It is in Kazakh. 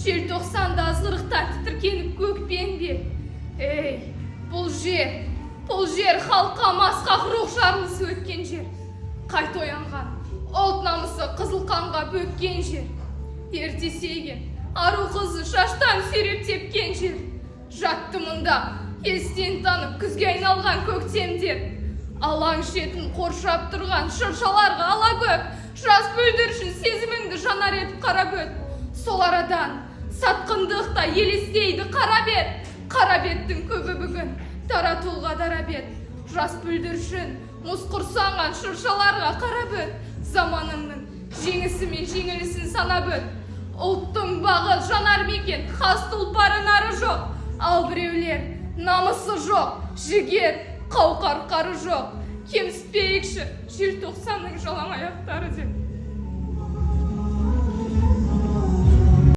желтоқсанда азғырықтар тітіркеніп көкпенде. Ей, бұл жер халыққа масқақ рух жарылысы өткен жер. Қайт оянған, ұлт намысы қызыл қанға бөккен жер. Ерте сейген, ару қызы шаштан сүйреп тепкен жер. Жатты мұнда, естен танып күзге айналған көктемдер. Алаң шетін қоршап тұрған шыршаларға ала көк, жас бүлдіршін сезіміңді жанар етіп қара көт. Сол арадан сатқындықта елестейді қара бет. Қара беттің көбі бүгін таратулға дара бет. Жас бүлдіршін мұз құрсанған шыршаларға қара бөт. Заманыңның жеңісі мен жеңілісін санап өт. Ұлттың бағы жанар мекен, хас тұлпары нары жоқ. Ал біреулер намысы жоқ, жігер, қауқар қары жоқ. Кемсітпейікші желтоқсанның жалаң аяқтары деп.